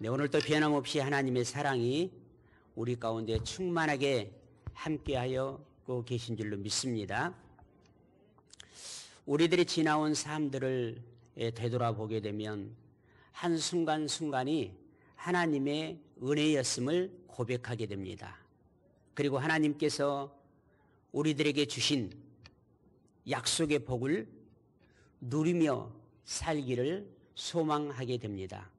네, 오늘도 변함없이 하나님의 사랑이 우리 가운데 충만하게 함께하여 계신 줄로 믿습니다. 우리들이 지나온 삶들을 되돌아보게 되면 한순간순간이 하나님의 은혜였음을 고백하게 됩니다. 그리고 하나님께서 우리들에게 주신 약속의 복을 누리며 살기를 소망하게 됩니다.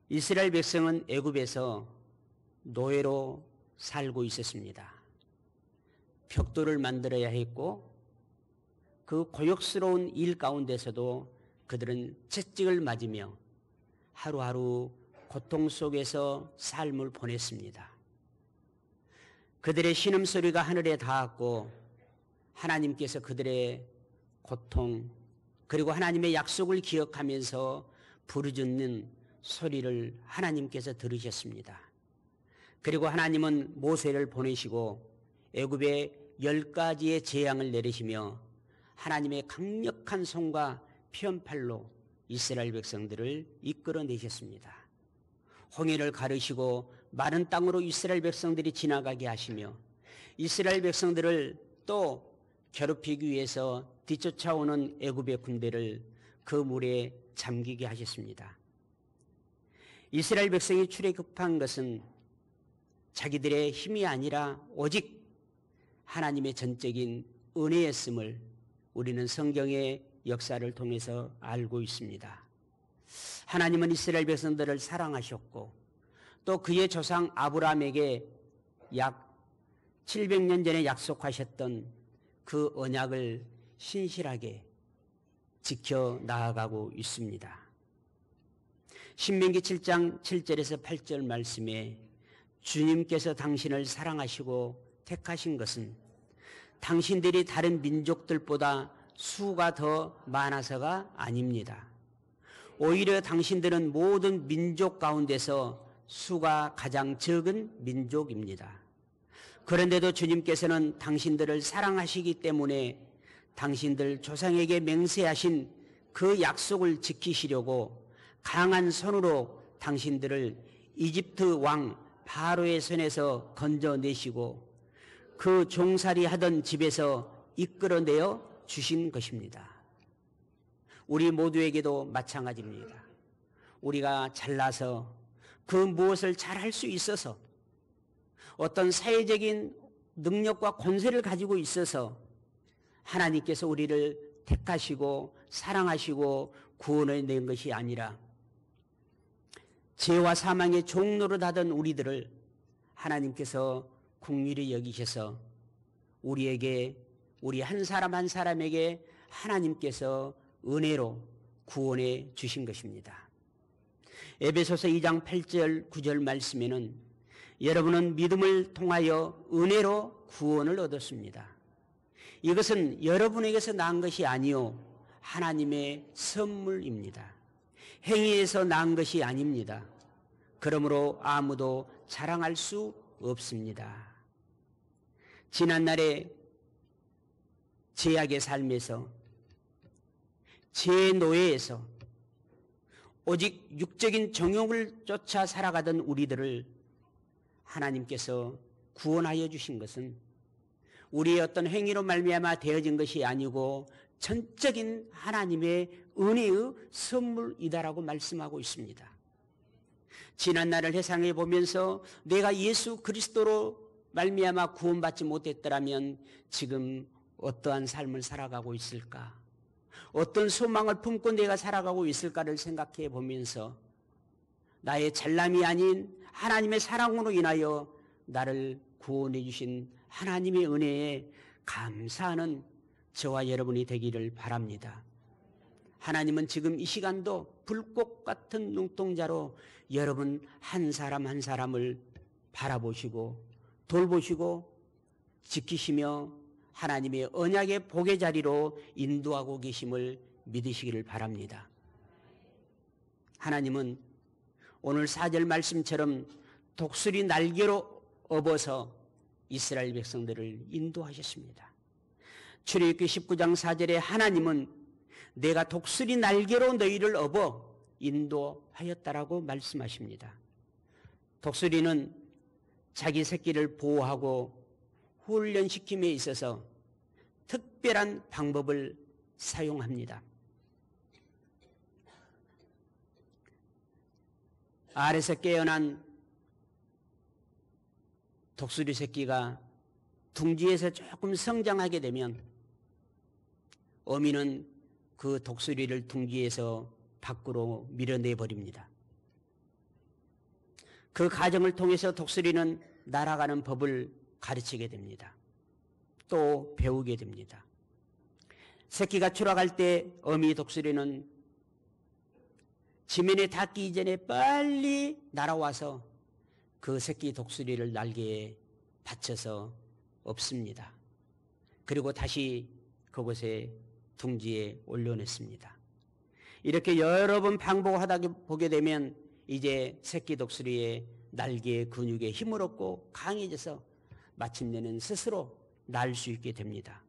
이스라엘 백성은 애굽에서 노예로 살고 있었습니다. 벽돌을 만들어야 했고 그 고역스러운 일 가운데서도 그들은 채찍을 맞으며 하루하루 고통 속에서 삶을 보냈습니다. 그들의 신음소리가 하늘에 닿았고 하나님께서 그들의 고통 그리고 하나님의 약속을 기억하면서 부르짖는 소리를 하나님께서 들으셨습니다. 그리고 하나님은 모세를 보내시고 애굽에 10가지의 재앙을 내리시며 하나님의 강력한 손과 편팔로 이스라엘 백성들을 이끌어내셨습니다. 홍해를 가르시고 마른 땅으로 이스라엘 백성들이 지나가게 하시며 이스라엘 백성들을 또 괴롭히기 위해서 뒤쫓아오는 애굽의 군대를 그 물에 잠기게 하셨습니다. 이스라엘 백성이 출애굽한 것은 자기들의 힘이 아니라 오직 하나님의 전적인 은혜였음을 우리는 성경의 역사를 통해서 알고 있습니다. 하나님은 이스라엘 백성들을 사랑하셨고 또 그의 조상 아브라함에게 약 700년 전에 약속하셨던 그 언약을 신실하게 지켜 나아가고 있습니다. 신명기 7장 7절에서 8절 말씀에 주님께서 당신을 사랑하시고 택하신 것은 당신들이 다른 민족들보다 수가 더 많아서가 아닙니다. 오히려 당신들은 모든 민족 가운데서 수가 가장 적은 민족입니다. 그런데도 주님께서는 당신들을 사랑하시기 때문에 당신들 조상에게 맹세하신 그 약속을 지키시려고 강한 손으로 당신들을 이집트 왕 바로의 손에서 건져내시고 그 종살이 하던 집에서 이끌어내어 주신 것입니다. 우리 모두에게도 마찬가지입니다. 우리가 잘나서 그 무엇을 잘할 수 있어서 어떤 사회적인 능력과 권세를 가지고 있어서 하나님께서 우리를 택하시고 사랑하시고 구원해 낸 것이 아니라 죄와 사망의 종로를 하던 우리들을 하나님께서 긍휼히 여기셔서 우리에게 우리 한 사람 한 사람에게 하나님께서 은혜로 구원해 주신 것입니다. 에베소서 2장 8절 9절 말씀에는 여러분은 믿음을 통하여 은혜로 구원을 얻었습니다. 이것은 여러분에게서 난 것이 아니요 하나님의 선물입니다. 행위에서 난 것이 아닙니다. 그러므로 아무도 자랑할 수 없습니다. 지난날의 죄악의 삶에서 죄의 노예에서 오직 육적인 정욕을 쫓아 살아가던 우리들을 하나님께서 구원하여 주신 것은 우리의 어떤 행위로 말미암아 되어진 것이 아니고 전적인 하나님의 은혜의 선물이다라고 말씀하고 있습니다. 지난날을 회상해 보면서 내가 예수 그리스도로 말미암아 구원받지 못했더라면 지금 어떠한 삶을 살아가고 있을까? 어떤 소망을 품고 내가 살아가고 있을까를 생각해 보면서 나의 잘남이 아닌 하나님의 사랑으로 인하여 나를 구원해 주신 하나님의 은혜에 감사하는 저와 여러분이 되기를 바랍니다. 하나님은 지금 이 시간도 불꽃 같은 눈동자로 여러분 한 사람 한 사람을 바라보시고 돌보시고 지키시며 하나님의 언약의 복의 자리로 인도하고 계심을 믿으시기를 바랍니다. 하나님은 오늘 4절 말씀처럼 독수리 날개로 업어서 이스라엘 백성들을 인도하셨습니다. 출애굽기 19장 4절에 하나님은 내가 독수리 날개로 너희를 업어 인도하였다라고 말씀하십니다. 독수리는 자기 새끼를 보호하고 훈련시킴에 있어서 특별한 방법을 사용합니다. 알에서 깨어난 독수리 새끼가 둥지에서 조금 성장하게 되면 어미는 그 독수리를 둥지에서 밖으로 밀어내버립니다. 그 과정을 통해서 독수리는 날아가는 법을 가르치게 됩니다. 또 배우게 됩니다. 새끼가 출하갈 때 어미 독수리는 지면에 닿기 이전에 빨리 날아와서 그 새끼 독수리를 날개에 받쳐서 엎습니다. 그리고 다시 그곳에 둥지에 올려냈습니다. 이렇게 여러 번 반복하다 보게 되면 이제 새끼 독수리의 날개의 근육에 힘을 얻고 강해져서 마침내는 스스로 날 수 있게 됩니다.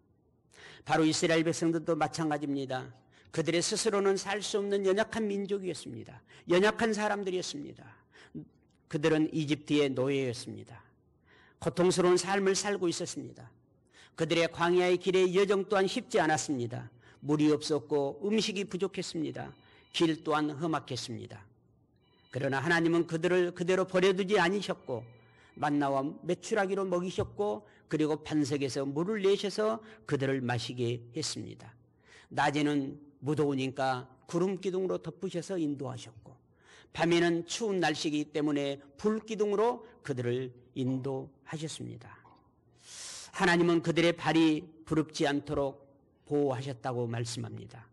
바로 이스라엘 백성들도 마찬가지입니다. 그들의 스스로는 살 수 없는 연약한 민족이었습니다. 연약한 사람들이었습니다. 그들은 이집트의 노예였습니다. 고통스러운 삶을 살고 있었습니다. 그들의 광야의 길의 여정 또한 쉽지 않았습니다. 물이 없었고 음식이 부족했습니다. 길 또한 험악했습니다. 그러나 하나님은 그들을 그대로 버려두지 않으셨고 만나와 메추라기로 먹이셨고 그리고 반석에서 물을 내셔서 그들을 마시게 했습니다. 낮에는 무더우니까 구름 기둥으로 덮으셔서 인도하셨고 밤에는 추운 날씨이기 때문에 불 기둥으로 그들을 인도하셨습니다. 하나님은 그들의 발이 부릅지 않도록 보호하셨다고 말씀합니다.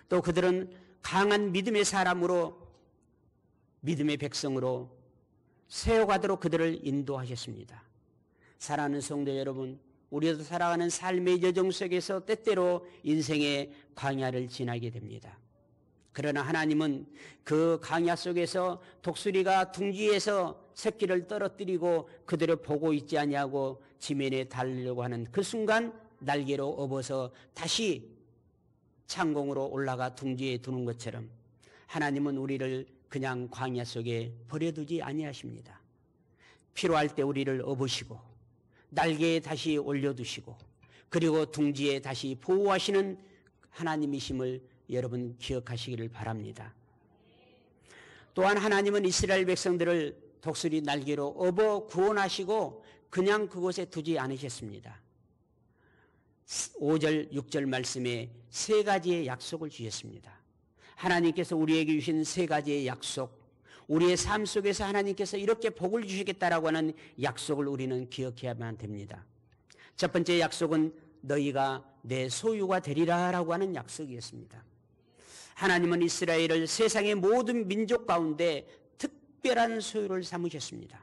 또 그들은 강한 믿음의 사람으로 믿음의 백성으로 세워가도록 그들을 인도하셨습니다. 사랑하는 성도 여러분, 우리도 살아가는 삶의 여정 속에서 때때로 인생의 광야를 지나게 됩니다. 그러나 하나님은 그 광야 속에서 독수리가 둥지에서 새끼를 떨어뜨리고 그들을 보고 있지 아니하고 지면에 달리려고 하는 그 순간 날개로 업어서 다시 창공으로 올라가 둥지에 두는 것처럼 하나님은 우리를 그냥 광야 속에 버려두지 아니하십니다. 필요할 때 우리를 업으시고 날개에 다시 올려두시고 그리고 둥지에 다시 보호하시는 하나님이심을 여러분 기억하시기를 바랍니다. 또한 하나님은 이스라엘 백성들을 독수리 날개로 업어 구원하시고 그냥 그곳에 두지 않으셨습니다. 5절, 6절 말씀에 세 가지의 약속을 주셨습니다. 하나님께서 우리에게 주신 세 가지의 약속, 우리의 삶 속에서 하나님께서 이렇게 복을 주시겠다라고 하는 약속을 우리는 기억해야만 됩니다. 첫 번째 약속은 너희가 내 소유가 되리라라고 하는 약속이었습니다. 하나님은 이스라엘을 세상의 모든 민족 가운데 특별한 소유를 삼으셨습니다.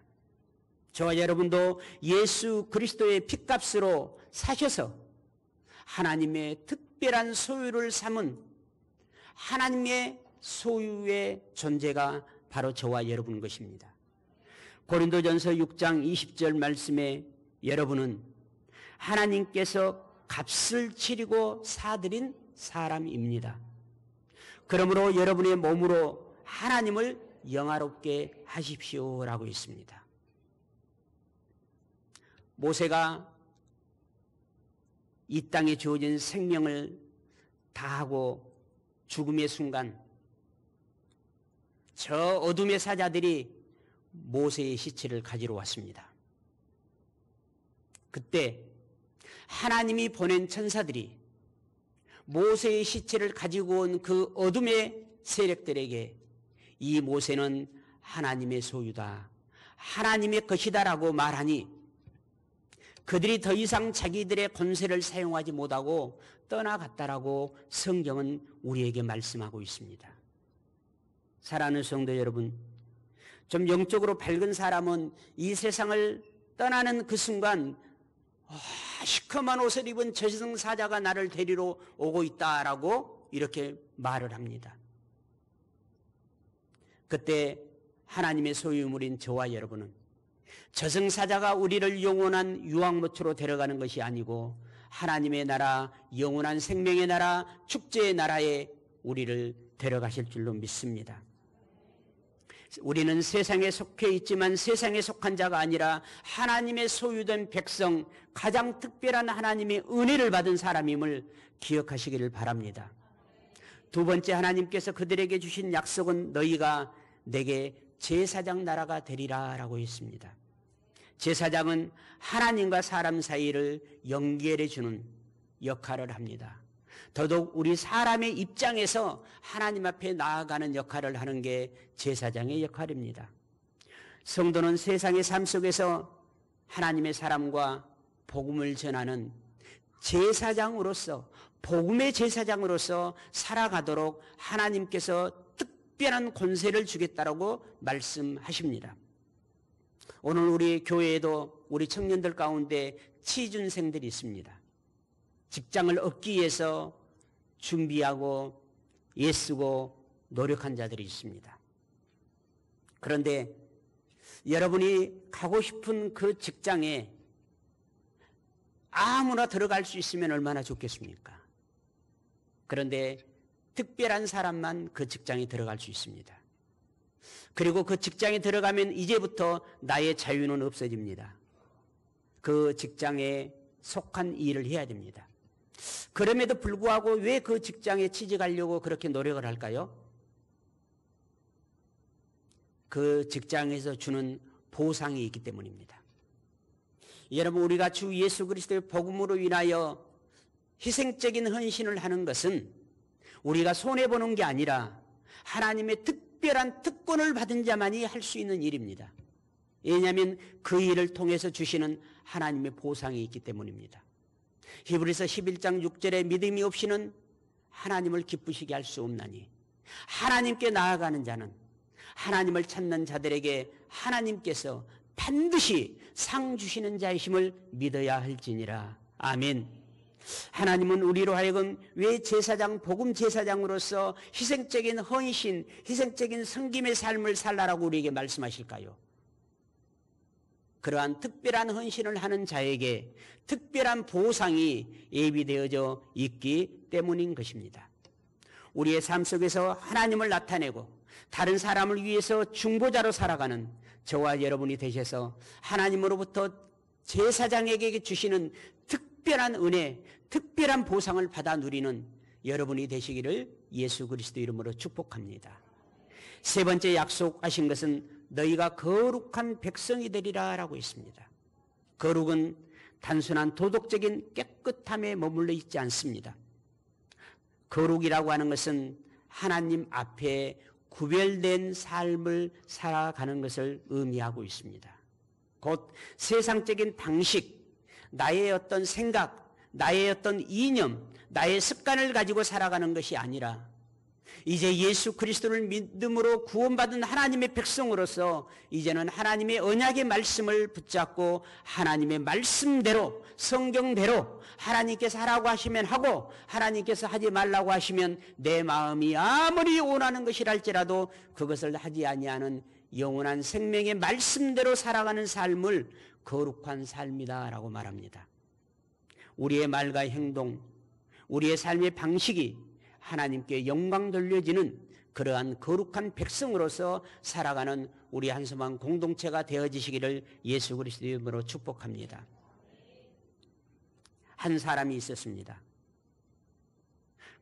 저와 여러분도 예수 그리스도의 핏값으로 사셔서 하나님의 특별한 소유를 삼은 하나님의 소유의 존재가 바로 저와 여러분 것입니다. 고린도전서 6장 20절 말씀에 여러분은 하나님께서 값을 치르고 사들인 사람입니다. 그러므로 여러분의 몸으로 하나님을 영화롭게 하십시오라고 있습니다. 모세가 이 땅에 주어진 생명을 다하고 죽음의 순간 저 어둠의 사자들이 모세의 시체를 가지러 왔습니다. 그때 하나님이 보낸 천사들이 모세의 시체를 가지고 온 그 어둠의 세력들에게 이 모세는 하나님의 소유다, 하나님의 것이다라고 말하니 그들이 더 이상 자기들의 권세를 사용하지 못하고 떠나갔다라고 성경은 우리에게 말씀하고 있습니다. 사랑하는 성도 여러분, 좀 영적으로 밝은 사람은 이 세상을 떠나는 그 순간 시커먼 옷을 입은 저승사자가 나를 데리러 오고 있다라고 이렇게 말을 합니다. 그때 하나님의 소유물인 저와 여러분은 저승사자가 우리를 영원한 유황무초로 데려가는 것이 아니고 하나님의 나라, 영원한 생명의 나라, 축제의 나라에 우리를 데려가실 줄로 믿습니다. 우리는 세상에 속해 있지만 세상에 속한 자가 아니라 하나님의 소유된 백성, 가장 특별한 하나님의 은혜를 받은 사람임을 기억하시기를 바랍니다. 두 번째, 하나님께서 그들에게 주신 약속은 너희가 내게 제사장 나라가 되리라 라고 했습니다. 제사장은 하나님과 사람 사이를 연결해 주는 역할을 합니다. 더더욱 우리 사람의 입장에서 하나님 앞에 나아가는 역할을 하는 게 제사장의 역할입니다. 성도는 세상의 삶 속에서 하나님의 사람과 복음을 전하는 제사장으로서, 복음의 제사장으로서 살아가도록 하나님께서 특별한 권세를 주겠다라고 말씀하십니다. 오늘 우리 교회에도 우리 청년들 가운데 취준생들이 있습니다. 직장을 얻기 위해서 준비하고 애쓰고 노력한 자들이 있습니다. 그런데 여러분이 가고 싶은 그 직장에 아무나 들어갈 수 있으면 얼마나 좋겠습니까? 그런데 특별한 사람만 그 직장에 들어갈 수 있습니다. 그리고 그 직장에 들어가면 이제부터 나의 자유는 없어집니다. 그 직장에 속한 일을 해야 됩니다. 그럼에도 불구하고 왜 그 직장에 취직하려고 그렇게 노력을 할까요? 그 직장에서 주는 보상이 있기 때문입니다. 여러분, 우리가 주 예수 그리스도의 복음으로 인하여 희생적인 헌신을 하는 것은 우리가 손해보는 게 아니라 하나님의 특별한 특권을 받은 자만이 할 수 있는 일입니다. 왜냐하면 그 일을 통해서 주시는 하나님의 보상이 있기 때문입니다. 히브리서 11장 6절에 믿음이 없이는 하나님을 기쁘시게 할 수 없나니 하나님께 나아가는 자는, 하나님을 찾는 자들에게 하나님께서 반드시 상 주시는 자이심을 믿어야 할지니라. 아멘. 하나님은 우리로 하여금 왜 제사장, 복음 제사장으로서 희생적인 헌신, 희생적인 섬김의 삶을 살라라고 우리에게 말씀하실까요? 그러한 특별한 헌신을 하는 자에게 특별한 보상이 예비되어져 있기 때문인 것입니다. 우리의 삶 속에서 하나님을 나타내고 다른 사람을 위해서 중보자로 살아가는 저와 여러분이 되셔서 하나님으로부터 제사장에게 주시는 특별한 은혜, 특별한 보상을 받아 누리는 여러분이 되시기를 예수 그리스도 이름으로 축복합니다. 세 번째 약속하신 것은 너희가 거룩한 백성이 되리라 라고 있습니다. 거룩은 단순한 도덕적인 깨끗함에 머물러 있지 않습니다. 거룩이라고 하는 것은 하나님 앞에 구별된 삶을 살아가는 것을 의미하고 있습니다. 곧 세상적인 방식, 나의 어떤 생각, 나의 어떤 이념, 나의 습관을 가지고 살아가는 것이 아니라 이제 예수 그리스도를 믿음으로 구원받은 하나님의 백성으로서 이제는 하나님의 언약의 말씀을 붙잡고 하나님의 말씀대로, 성경대로 하나님께서 하라고 하시면 하고 하나님께서 하지 말라고 하시면 내 마음이 아무리 원하는 것이랄지라도 그것을 하지 아니하는 영원한 생명의 말씀대로 살아가는 삶을 거룩한 삶이다라고 말합니다. 우리의 말과 행동, 우리의 삶의 방식이 하나님께 영광 돌려지는 그러한 거룩한 백성으로서 살아가는 우리 한소망 공동체가 되어지시기를 예수 그리스도의 이름으로 축복합니다. 한 사람이 있었습니다.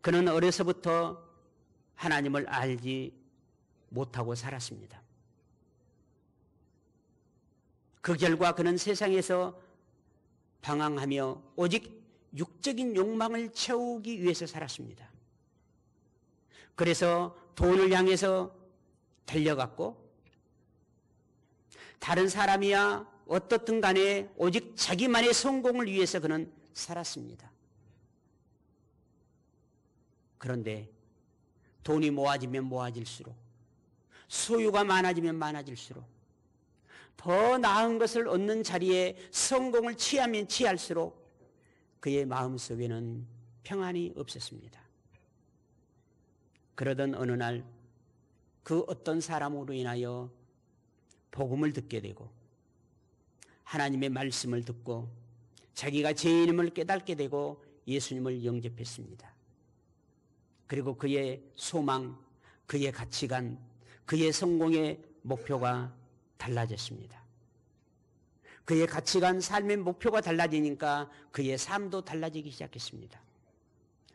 그는 어려서부터 하나님을 알지 못하고 살았습니다. 그 결과 그는 세상에서 방황하며 오직 육적인 욕망을 채우기 위해서 살았습니다. 그래서 돈을 향해서 달려갔고 다른 사람이야 어떻든 간에 오직 자기만의 성공을 위해서 그는 살았습니다. 그런데 돈이 모아지면 모아질수록, 소유가 많아지면 많아질수록, 더 나은 것을 얻는 자리에 성공을 취하면 취할수록 그의 마음속에는 평안이 없었습니다. 그러던 어느 날 그 어떤 사람으로 인하여 복음을 듣게 되고 하나님의 말씀을 듣고 자기가 죄인임을 깨닫게 되고 예수님을 영접했습니다. 그리고 그의 소망, 그의 가치관, 그의 성공의 목표가 달라졌습니다. 그의 가치관, 삶의 목표가 달라지니까 그의 삶도 달라지기 시작했습니다.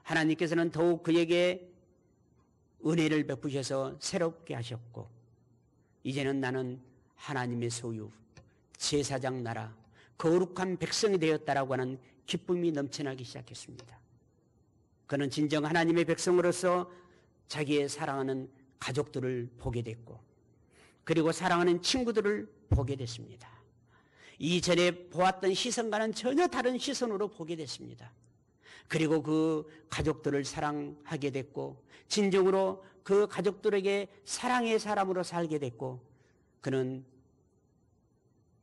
하나님께서는 더욱 그에게 은혜를 베푸셔서 새롭게 하셨고, 이제는 나는 하나님의 소유, 제사장 나라, 거룩한 백성이 되었다라고 하는 기쁨이 넘쳐나기 시작했습니다. 그는 진정 하나님의 백성으로서 자기의 사랑하는 가족들을 보게 됐고, 그리고 사랑하는 친구들을 보게 됐습니다. 이전에 보았던 시선과는 전혀 다른 시선으로 보게 됐습니다. 그리고 그 가족들을 사랑하게 됐고, 진정으로 그 가족들에게 사랑의 사람으로 살게 됐고, 그는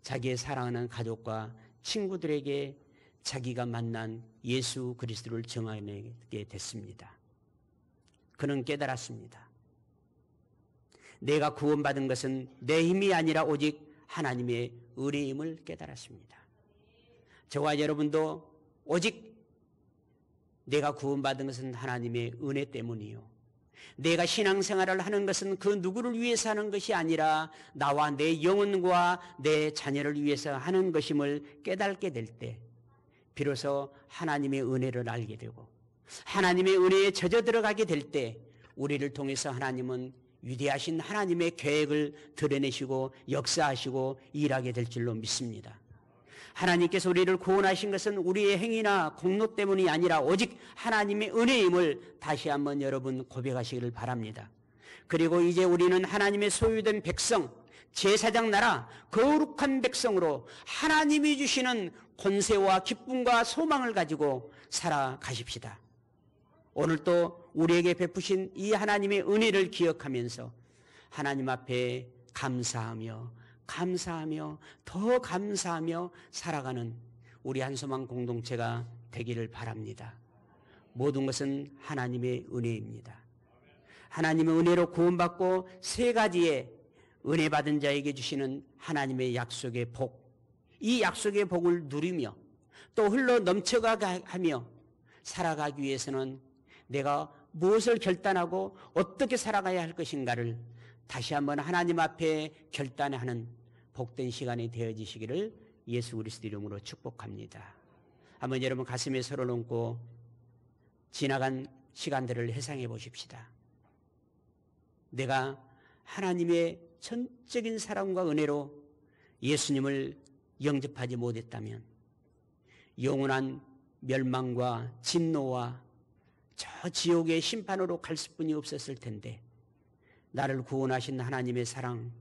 자기의 사랑하는 가족과 친구들에게 자기가 만난 예수 그리스도를 전하게 됐습니다. 그는 깨달았습니다. 내가 구원받은 것은 내 힘이 아니라 오직 하나님의 은혜임을 깨달았습니다. 저와 여러분도 오직 내가 구원받은 것은 하나님의 은혜 때문이요, 내가 신앙생활을 하는 것은 그 누구를 위해서 하는 것이 아니라 나와 내 영혼과 내 자녀를 위해서 하는 것임을 깨닫게 될 때 비로소 하나님의 은혜를 알게 되고, 하나님의 은혜에 젖어 들어가게 될 때 우리를 통해서 하나님은 위대하신 하나님의 계획을 드러내시고 역사하시고 일하게 될 줄로 믿습니다. 하나님께서 우리를 구원하신 것은 우리의 행위나 공로 때문이 아니라 오직 하나님의 은혜임을 다시 한번 여러분 고백하시기를 바랍니다. 그리고 이제 우리는 하나님의 소유된 백성, 제사장 나라, 거룩한 백성으로 하나님이 주시는 권세와 기쁨과 소망을 가지고 살아가십시다. 오늘 또 우리에게 베푸신 이 하나님의 은혜를 기억하면서 하나님 앞에 감사하며 더 감사하며 살아가는 우리 한소망 공동체가 되기를 바랍니다. 모든 것은 하나님의 은혜입니다. 하나님의 은혜로 구원받고 세 가지의 은혜 받은 자에게 주시는 하나님의 약속의 복, 이 약속의 복을 누리며 또 흘러 넘쳐가게 하며 살아가기 위해서는 내가 무엇을 결단하고 어떻게 살아가야 할 것인가를 다시 한번 하나님 앞에 결단하는 복된 시간이 되어지시기를 예수 그리스도 이름으로 축복합니다. 한번 여러분 가슴에 손을 얹고 지나간 시간들을 회상해 보십시다. 내가 하나님의 전적인 사랑과 은혜로 예수님을 영접하지 못했다면 영원한 멸망과 진노와 저 지옥의 심판으로 갈 수뿐이 없었을 텐데, 나를 구원하신 하나님의 사랑,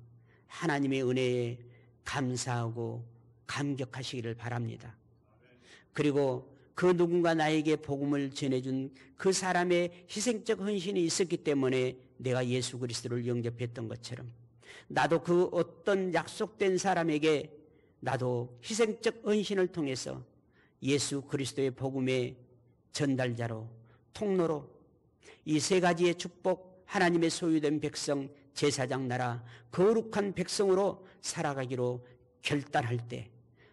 하나님의 은혜에 감사하고 감격하시기를 바랍니다. 그리고 그 누군가 나에게 복음을 전해준 그 사람의 희생적 헌신이 있었기 때문에 내가 예수 그리스도를 영접했던 것처럼 나도 그 어떤 약속된 사람에게 나도 희생적 헌신을 통해서 예수 그리스도의 복음의 전달자로, 통로로 이 세 가지의 축복, 하나님의 소유된 백성, 제사장 나라, 거룩한 백성으로 살아가기로 결단할 때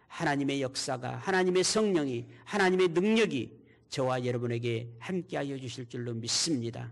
하나님의 역사가, 하나님의 성령이, 하나님의 능력이 저와 여러분에게 함께하여 주실 줄로 믿습니다.